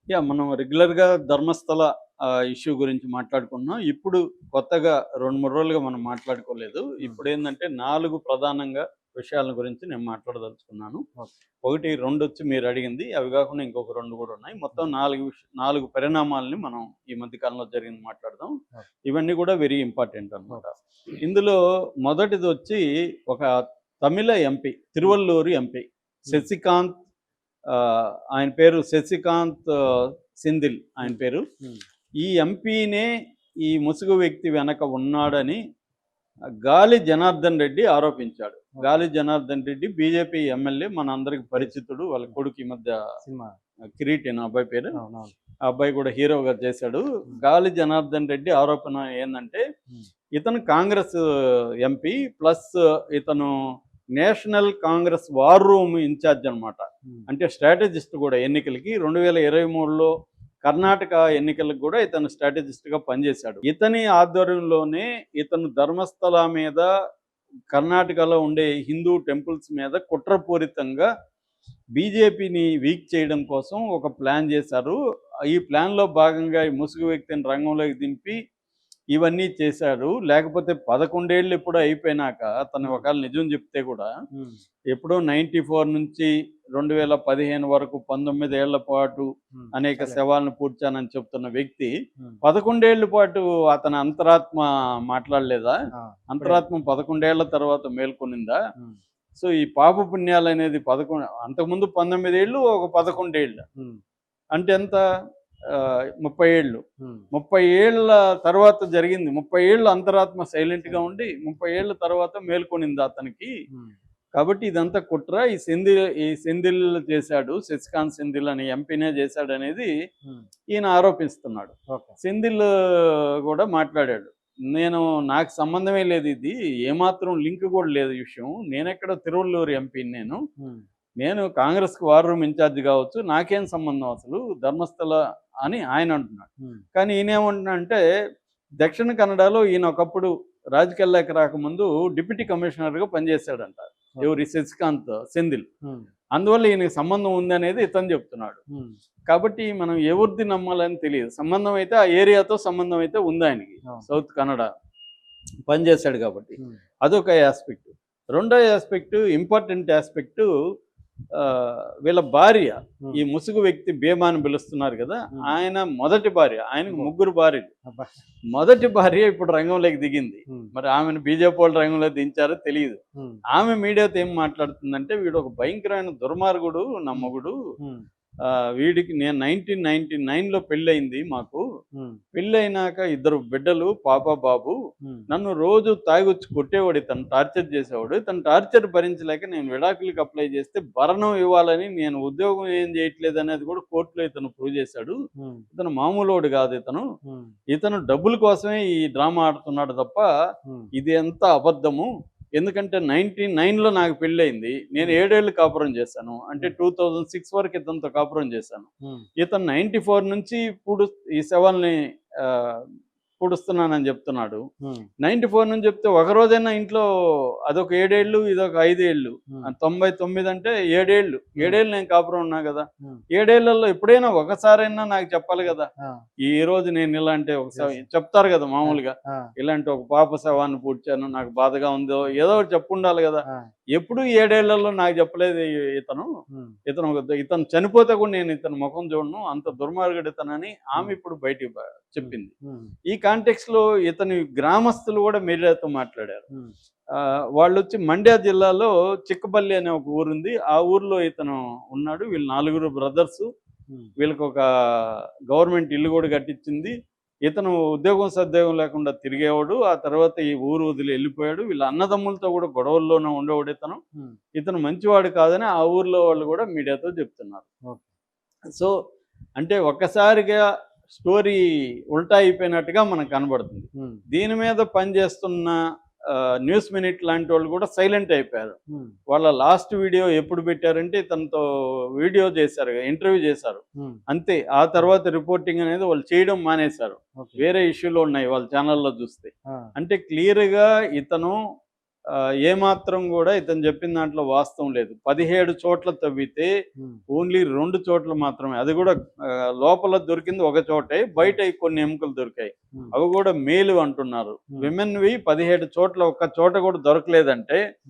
మనం రెగ్యులర్‌గా ధర్మస్థల ఇష్యూ గురించి మాట్లాడుకున్నాం. ఇప్పుడు కొత్తగా 2, 3 రోజులుగా మనం మాట్లాడుకోలేదు. హ్మ్. ఇప్పుడేందంటే 4 ప్రధానంగా విషయాల గురించి నేను మాట్లాడదలుచుకున్నాను. ఓకే. 1, 2 మీరడిగింది. అవి గాకుండా ఇంకొక 2 గూడా ఉన్నాయి. మొత్తం 4 పరిణామాలని మనం ఈ మధ్య కాలంలో జరిగింది మాట్లాడదాం. ఓకే. ఇవన్నీ గూడా వెరీ ఇంపార్టెంట్ అనమాట. ఓకే. ఇందులో మొదటిదొచ్చి ఒక తమిళ ఎంపీ, హ్మ్. తిరువల్లూరు ఎంపీ హ్మ్. శశికాంత్. ఆయన పేరు శశికాంత్ సెంథిల్ ఆయన హ్మ్. పేరు. హ్మ్. ఈ ఎంపీనే ఈ ముసుగు వ్యక్తి వెనక ఉన్నాడని గాలి జనార్దన్ రెడ్డి ఆరోపించాడు. ఓకే. గాలి జనార్దన్ రెడ్డి బీజేపీ ఎమ్మెల్యే, మనందరికి తెలుసు. పరిచితుడు. వాళ్ళ హ్మ్. కొడుకు ఈ మధ్య సినిమా. కిరీటి నా అబ్బాయి పేరు. అవునవును. ఆ అబ్బాయి కూడా హీరోగా చేశాడు. హ్మ్. గాలి జనార్దన్ రెడ్డి ఆరోపణ ఏందంటే, హ్మ్. ఇతను కాంగ్రెస్ ఎంపీ ప్లస్ ఇతను national Congress war room incharge అనమాట. హ్మ్. అంటే స్ట్రాటజిస్ట్ కూడా ఎన్నికలకి 2023లో కర్ణాటక ఎన్నికలకు కూడా ఇతను స్ట్రాటజిస్ట్గా పనిచేశాడు. ఇతని ఆధ్వర్యంలోనే ఇతను ధర్మస్థల మీద, కర్ణాటకలో ఉండే హిందూ టెంపుల్స్ మీద కుట్రపూరితంగా బీజేపీని వీక్ చేయడం కోసం ఒక ప్లాన్ చేశారు. ఈ ప్లాన్‌లో భాగంగా ఈ ముసుగు వ్యక్తిని రంగంలోకి దింపి ఇవన్నీ చేశారు. లేకపోతే 11 ఏళ్ళు ఎప్పుడో అయిపోయినాక అతను హ్మ్. ఒకవేళ నిజం చెప్తే కూడా, హ్మ్. ఎప్పుడో 94 నుంచి 2015 వరకు 19 ఏళ్ల పాటు హ్మ్. అనేక సైలెంట్. శవాలను పూడ్చానని చెప్తున్న వ్యక్తి హ్మ్. 11 ఏళ్ల పాటు అతని అంతరాత్మ మాట్లాడలేదా? ఆ! ఇప్పుడే. అంతరాత్మ 11 ఏళ్ల తర్వాత మేల్కొనిందా? హ్మ్. సో, ఈ పాప పుణ్యాలనేది అంతకుముందు 19 ఏళ్ళు, ఒక 11 ఏళ్ళు. హ్మ్. అంటే ఎంత? 30 ఏళ్ళు. హ్మ్. 30 ఏళ్ల తర్వాత జరిగింది. 30 ఏళ్ళు అంతరాత్మ సైలెంట్‌గా సైలెంట్. ఉండి, 30 ఏళ్ల తర్వాత మేల్కొనింది అతనికి. హ్మ్. కాబట్టి ఇదంతా కుట్ర. ఈ సెంథిల్ చేశాడు. శశికాంత్ సెంథిల్ అనే ఎంపీనే చేశాడనేది హ్మ్. ఈయన ఆరోపిస్తున్నాడు. ఓకే. సెంథిల్ కూడా మాట్లాడాడు. నేను నాకు సంబంధమే లేదు ఇది. ఏమాత్రం లింక్ కూడా లేదు ఈ విషయం. నేనెక్కడ తిరువల్లూరు ఎంపీని నేను. హ్మ్. నేను కాంగ్రెస్‌కి వార్ రూమ్ ఇన్ఛార్జ్ కావచ్చు. నాకేం సంబంధం అసలు ధర్మస్థల అని ఆయన అంటున్నాడు. హ్మ్. కానీ ఈయనేమంటున్నాడంటే, దక్షిణ కన్నడలో ఈయన ఒకప్పుడు రాజకీయాల్లోకి రాకముందు డిప్యూటీ కమిషనర్‌గా పనిచేశాడంట. ఓకే. ఎవరు? ఈ శశికాంత్ సెంథిల్. హ్మ్. అందువల్ల ఈయనకి సంబంధం ఉందనేది ఇతను చెప్తున్నాడు. హ్మ్. కాబట్టి మనం ఎవరిది నమ్మాలని తెలియదు. సంబంధం అయితే ఆ ఏరియాతో సంబంధం అయితే ఉందాయనకి. అవును. సౌత్ కన్నడ పనిచేశాడు కాబట్టి. హ్మ్. అదొక యాస్పెక్ట్. రెండో యాస్పెక్ట్, ఇంపార్టెంట్ యాస్పెక్ట్, వీళ్ళ భార్య, ఈ హ్మ్. ముసుగు వ్యక్తి భీమా అని పిలుస్తున్నారు కదా! హ్మ్. ఆయన మొదటి భార్య. ఆయనకు అబ్బో! ముగ్గురు భార్యలు. అబ్బా! మొదటి భార్య ఇప్పుడు రంగంలోకి దిగింది. హ్మ్. మరి ఆమెను బీజేపీ వాళ్ళు రంగంలోకి దించారో తెలీదు. హ్మ్. ఆమె మీడియాతో ఏం మాట్లాడుతుందంటే, వీడు ఒక భయంకరమైన దుర్మార్గుడు నా హ్మ్. మొగుడు. హ్మ్. వీడికి నేను 1999లో పెళ్ళయింది మాకు. హ్మ్. పెళ్ళైనాక ఇద్దరు బిడ్డలు పాప, బాబు. హ్మ్. నన్ను రోజు తాగొచ్చి కొట్టేవాడు ఇతను. టార్చర్ చేసేవాడు. ఇతను టార్చర్ భరించలేక నేను విడాకులకి అప్లై చేస్తే భరణం ఇవ్వాలని, నేను ఉద్యోగం ఏం చేయట్లేదనేది కూడా కోర్టులో ఇతను ప్రూవ్ చేశాడు. హ్మ్. ఇతను మామూలోడు కాదు ఇతను. హ్మ్. ఇతను డబ్బుల కోసమే ఈ డ్రామా ఆడుతున్నాడు తప్ప హ్మ్. ఇది ఎంత అబద్ధము. ఎందుకంటే 99లో నాకు పెళ్ళయింది. నేను హ్మ్. 7 ఏళ్ళు కాపురం చేశాను. అంటే హ్మ్. 2006 వరకు ఇతనితో కాపురం చేశాను. హ్మ్. ఇతను 94 నుంచి ఈ శవాల్ని ఆహ్, పూడుస్తున్నానని చెప్తున్నాడు. హ్మ్. 94 నుంచి చెప్తే ఒకరోజైనా ఇంట్లో అదొక 7 ఏళ్ళు, ఇదొక 5 ఏళ్ళు. హ్మ్. 99 అంటే 7 ఏళ్ళు. 7 హ్మ్. ఏళ్ళు నేను కాపురం ఉన్నా గదా! హ్మ్. 7 ఏళ్లలో ఎప్పుడైనా ఒకసారైనా నాకు చెప్పాలి గదా! ఆ! ఈరోజు నేను ఇలాంటి యెస్. చెప్తారు గదా! ఆ! మామూలుగా. ఆ! ఇలాంటి ఒక పాప శవాన్ని పూడ్చాను. నాకు బాధగా ఉందో ఏదో ఒకటి చెప్పుండాలి గదా! ఆ! ఎప్పుడు 7 ఏళ్లలో నాకు చెప్పలేదు ఇతను. హ్మ్. ఇతను చనిపోతే కూడా నేను ఇతని ముఖం చూడను. అంత దుర్మార్గుడు ఇతనని ఆమె హ్మ్. ఇప్పుడు బయటికి హ్మ్. చెప్పింది. హ్మ్. ఈ కాంటెక్స్‌లో ఇతని గ్రామస్తులు గూడా మీడియాతో మాట్లాడారు. హ్మ్. వాళ్ళొచ్చి మండ్య జిల్లాలో చిక్కపల్లి అనే ఒక ఊరుంది. ఆ ఊర్లో ఇతను ఉన్నాడు. వీళ్ళు నలుగురు బ్రదర్సు. హ్మ్. వీళ్ళకొక గవర్నమెంట్ ఇల్లు గూడా కట్టిచ్చింది. ఇతను ఉద్యోగం, సద్యోగం లేకుండా తిరిగేవాడు. ఆ తర్వాత ఈ ఊరు వదిలి ఎళ్ళిపోయాడు. వీళ్ళ అన్నదమ్ములతో గూడా గొడవల్లోనే ఉండేవాడు ఇతను. హ్మ్. ఇతను మంచివాడు కాదని ఆ ఊర్లో వాళ్ళు గూడా మీడియాతో చెప్తున్నారు. ఓకే. సో, అంటే ఒక్కసారిగా స్టోరీ ఉల్టా అయిపోయినట్టుగా మనకు కనబడుతుంది. హ్మ్. దీని మీద పనిచేస్తున్న న్యూస్ మినిట్ లాంటోళ్ళు గూడా సైలెంట్ అయిపోయారు. హ్మ్. వాళ్ళ లాస్ట్ వీడియో ఎప్పుడు పెట్టారంటే ఇతనితో వీడియో చేశారు. ఇంటర్వ్యూ చేశారు. హ్మ్. అంతే. ఆ తర్వాత రిపోర్టింగ్ అనేది వాళ్ళు చేయడం మానేశారు. ఓకే. వేరే ఇష్యూలు ఉన్నాయి వాళ్ళ ఛానెల్‌లో చూస్తే. ఆ! అంటే క్లియర్‌గా ఇతను ఏమాత్రం కూడా ఇతను చెప్పిన దాంట్లో వాస్తవం లేదు. 17 చోట్ల తవ్వితే ఓన్లీ 2 చోట్ల మాత్రమే, అది కూడా లోపల దొరికింది ఒక చోటే, బయట కొన్ని ఎముకలు దొరికాయి. అవి కూడా మేలు అంటున్నారు. విమెన్వి 17 చోట్ల ఒక్క చోట కూడా దొరకలేదంటే